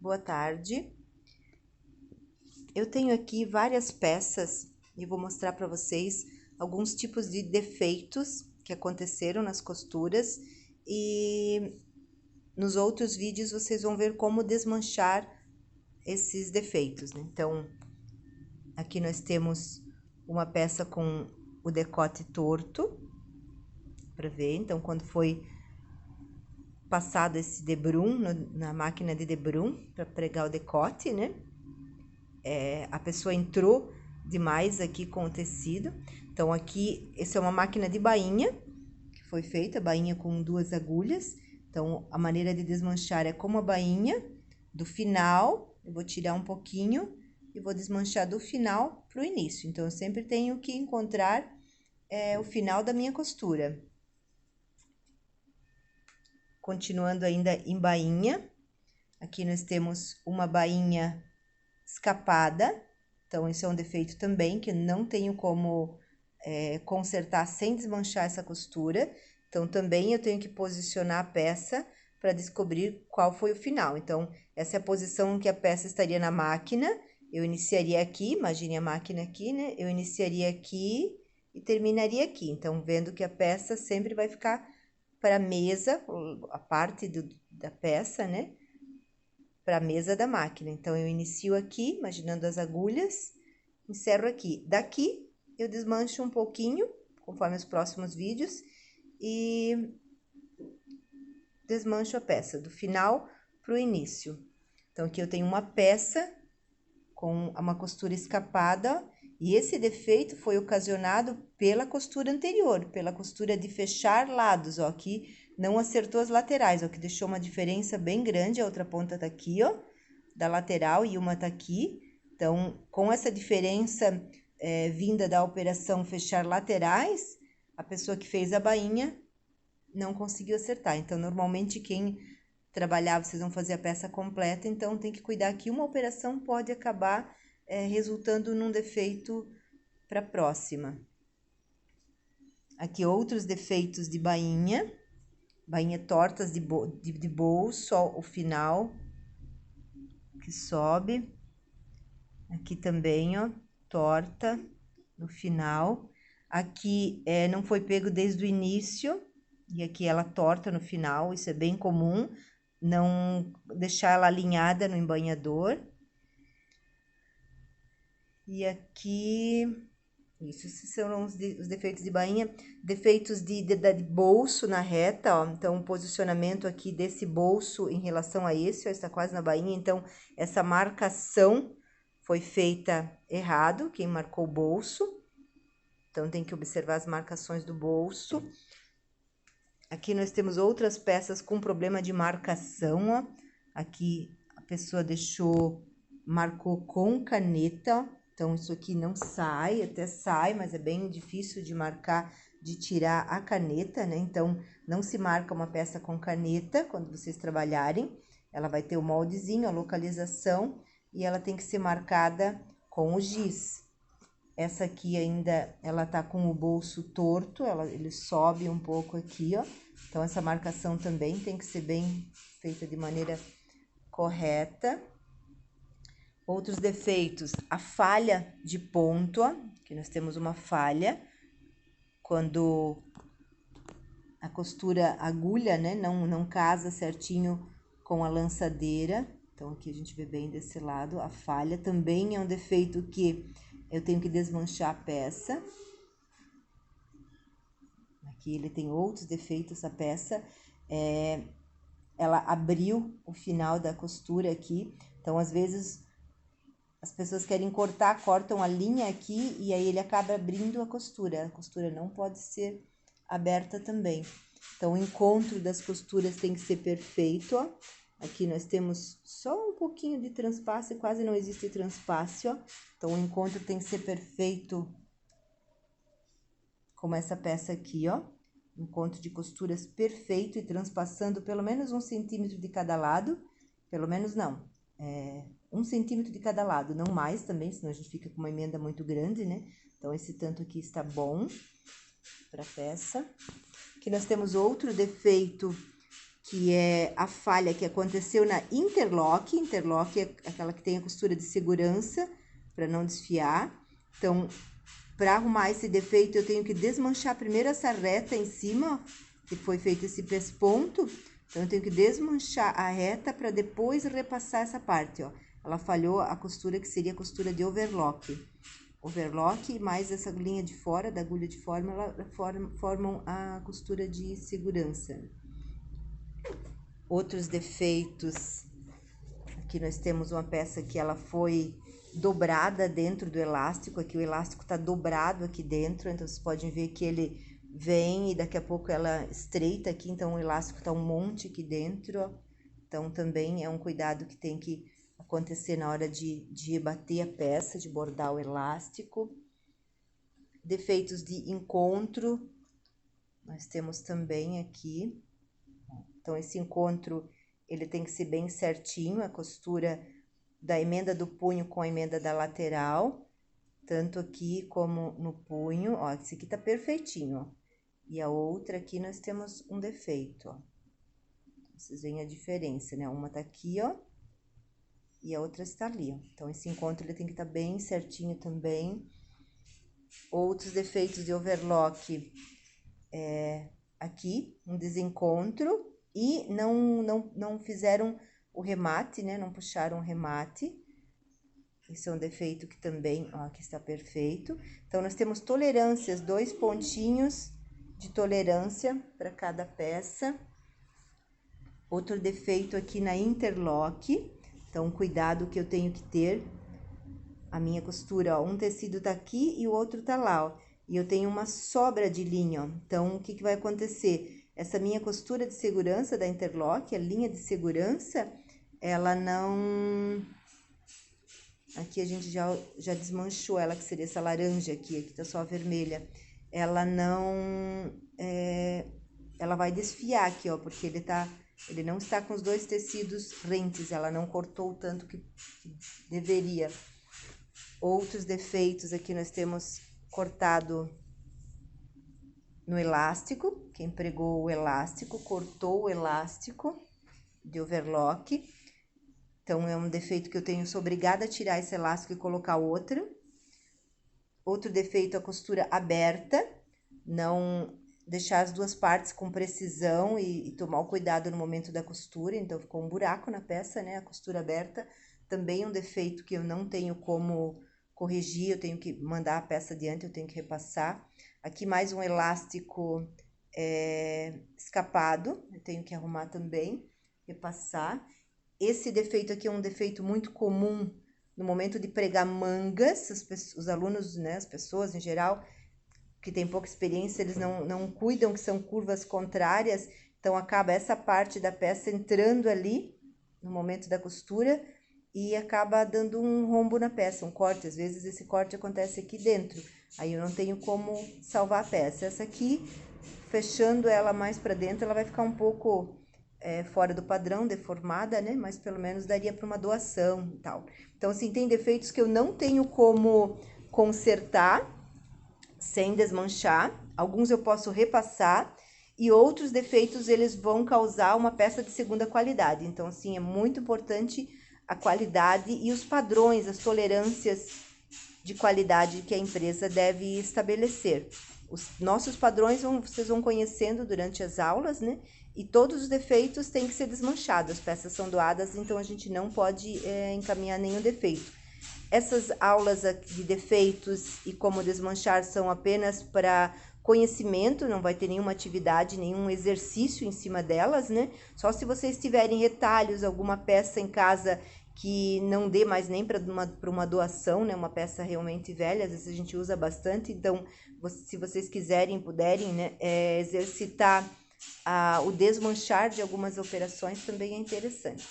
Boa tarde. Eu tenho aqui várias peças e vou mostrar para vocês alguns tipos de defeitos que aconteceram nas costuras e nos outros vídeos vocês vão ver como desmanchar esses defeitos, né? Então, aqui nós temos uma peça com o decote torto, para ver. Então, quando foi passado esse debrum na máquina de debrum para pregar o decote, né? A pessoa entrou demais aqui com o tecido. Então, aqui, essa é uma máquina de bainha, que foi feita, bainha com 2 agulhas. Então, a maneira de desmanchar é como a bainha, do final, eu vou tirar um pouquinho e vou desmanchar do final para o início. Então, eu sempre tenho que encontrar o final da minha costura. Continuando ainda em bainha, aqui nós temos uma bainha escapada. Então, esse é um defeito também, que não tenho como consertar sem desmanchar essa costura. Então, também eu tenho que posicionar a peça para descobrir qual foi o final. Então, essa é a posição que a peça estaria na máquina. Eu iniciaria aqui, imagine a máquina aqui, né? Eu iniciaria aqui e terminaria aqui. Então, vendo que a peça sempre vai ficar para a mesa, a parte da peça, né? Para a mesa da máquina. Então, eu inicio aqui, imaginando as agulhas, encerro aqui. Daqui, eu desmancho um pouquinho, conforme os próximos vídeos, e desmancho a peça, do final para o início. Então, aqui eu tenho uma peça com uma costura escapada, e esse defeito foi ocasionado pela costura anterior, pela costura de fechar lados, ó, aqui não acertou as laterais, ó, que deixou uma diferença bem grande, a outra ponta tá aqui, ó, da lateral e uma tá aqui. Então, com essa diferença vinda da operação fechar laterais, a pessoa que fez a bainha não conseguiu acertar. Então, normalmente quem trabalhar, vocês vão fazer a peça completa, então tem que cuidar que uma operação pode acabar resultando num defeito para a próxima. Aqui outros defeitos de bainha tortas de bolso, ó, o final que sobe. Aqui também, ó, torta no final. Aqui não foi pego desde o início, e aqui ela torta no final, isso é bem comum, não deixar ela alinhada no embainhador. E aqui, esses são os defeitos de bainha. Defeitos de bolso na reta, ó. Então, o posicionamento aqui desse bolso em relação a esse, ó, está quase na bainha. Então, essa marcação foi feita errado, quem marcou o bolso. Então, tem que observar as marcações do bolso. Aqui nós temos outras peças com problema de marcação, ó. Aqui a pessoa marcou com caneta, ó. Então, isso aqui não sai, até sai, mas é bem difícil de marcar, de tirar a caneta, né? Então, não se marca uma peça com caneta quando vocês trabalharem. Ela vai ter o moldezinho, a localização, e ela tem que ser marcada com o giz. Essa aqui ainda, ela tá com o bolso torto, ele sobe um pouco aqui, ó. Então, essa marcação também tem que ser bem feita de maneira correta. Outros defeitos, a falha de ponto, ó, que nós temos uma falha quando a costura agulha, né, não casa certinho com a lançadeira. Então, aqui a gente vê bem desse lado a falha. Também é um defeito que eu tenho que desmanchar a peça. Aqui ele tem outros defeitos, essa peça. Ela abriu o final da costura aqui. Então, às vezes, as pessoas querem cortar, cortam a linha aqui e aí ele acaba abrindo a costura. A costura não pode ser aberta também. Então, o encontro das costuras tem que ser perfeito, ó. Aqui nós temos só um pouquinho de transpasse, quase não existe transpasse, ó. Então, o encontro tem que ser perfeito, como essa peça aqui, ó. Encontro de costuras perfeito e transpassando pelo menos 1 centímetro de cada lado. Pelo menos não, 1 centímetro de cada lado, não mais também, senão a gente fica com uma emenda muito grande, né? Então, esse tanto aqui está bom para a peça. Aqui nós temos outro defeito que é a falha que aconteceu na interlock. Interlock é aquela que tem a costura de segurança para não desfiar. Então, para arrumar esse defeito, eu tenho que desmanchar primeiro essa reta em cima, que foi feito esse pesponto. Então, eu tenho que desmanchar a reta para depois repassar essa parte, ó. Ela falhou a costura que seria a costura de overlock. Overlock mais essa linha de fora, da agulha de fora, ela formam a costura de segurança. Outros defeitos, aqui nós temos uma peça que ela foi dobrada dentro do elástico, aqui o elástico tá dobrado aqui dentro, então vocês podem ver que ele vem e daqui a pouco ela estreita aqui, então o elástico tá um monte aqui dentro, ó. Então também é um cuidado que tem que acontecer na hora de rebater a peça, de bordar o elástico. Defeitos de encontro, nós temos também aqui. Então, esse encontro, ele tem que ser bem certinho, a costura da emenda do punho com a emenda da lateral, tanto aqui como no punho, ó, esse aqui tá perfeitinho, ó. E a outra aqui nós temos um defeito, ó. Vocês veem a diferença, né? Uma tá aqui, ó, e a outra está ali, ó. Então, esse encontro, ele tem que estar bem certinho também. Outros defeitos de overlock, aqui, um desencontro, e não fizeram o remate, né? Não puxaram o remate. Esse é um defeito que também, ó, aqui está perfeito. Então, nós temos tolerâncias, 2 pontinhos de tolerância para cada peça. Outro defeito aqui na interlock. Então, cuidado que eu tenho que ter. A minha costura, ó, um tecido tá aqui e o outro tá lá, ó. E eu tenho uma sobra de linha, ó. Então, o que que vai acontecer? Essa minha costura de segurança da interlock, a linha de segurança, ela não... Aqui a gente já desmanchou ela, que seria essa laranja aqui tá só a vermelha. Ela não... ela vai desfiar aqui, ó, porque ele não está com os 2 tecidos rentes, ela não cortou o tanto que deveria. Outros defeitos aqui nós temos cortado no elástico, quem pregou o elástico, cortou o elástico de overlock. Então, é um defeito que eu tenho, sou obrigada a tirar esse elástico e colocar outro. Outro defeito, a costura aberta, não deixar as 2 partes com precisão e tomar o cuidado no momento da costura, então ficou um buraco na peça, né, a costura aberta. Também um defeito que eu não tenho como corrigir, eu tenho que mandar a peça adiante, eu tenho que repassar. Aqui mais um elástico escapado, eu tenho que arrumar também, repassar. Esse defeito aqui é um defeito muito comum no momento de pregar mangas, os alunos, né, as pessoas em geral, que tem pouca experiência, eles não cuidam que são curvas contrárias, então acaba essa parte da peça entrando ali no momento da costura e acaba dando um rombo na peça, um corte. Às vezes esse corte acontece aqui dentro, aí eu não tenho como salvar a peça. Essa aqui, fechando ela mais para dentro, ela vai ficar um pouco fora do padrão, deformada, né? Mas pelo menos daria para uma doação e tal. Então, assim, tem defeitos que eu não tenho como consertar sem desmanchar. Alguns eu posso repassar e outros defeitos eles vão causar uma peça de segunda qualidade. Então, assim, é muito importante a qualidade e os padrões, as tolerâncias de qualidade que a empresa deve estabelecer. Os nossos padrões vocês vão conhecendo durante as aulas, né? E todos os defeitos têm que ser desmanchados. As peças são doadas, então a gente não pode encaminhar nenhum defeito. Essas aulas de defeitos e como desmanchar são apenas para conhecimento, não vai ter nenhuma atividade, nenhum exercício em cima delas, né? Só se vocês tiverem retalhos, alguma peça em casa que não dê mais nem para uma doação, né? Uma peça realmente velha, às vezes a gente usa bastante, então se vocês quiserem, puderem, né, exercitar o desmanchar de algumas operações também é interessante.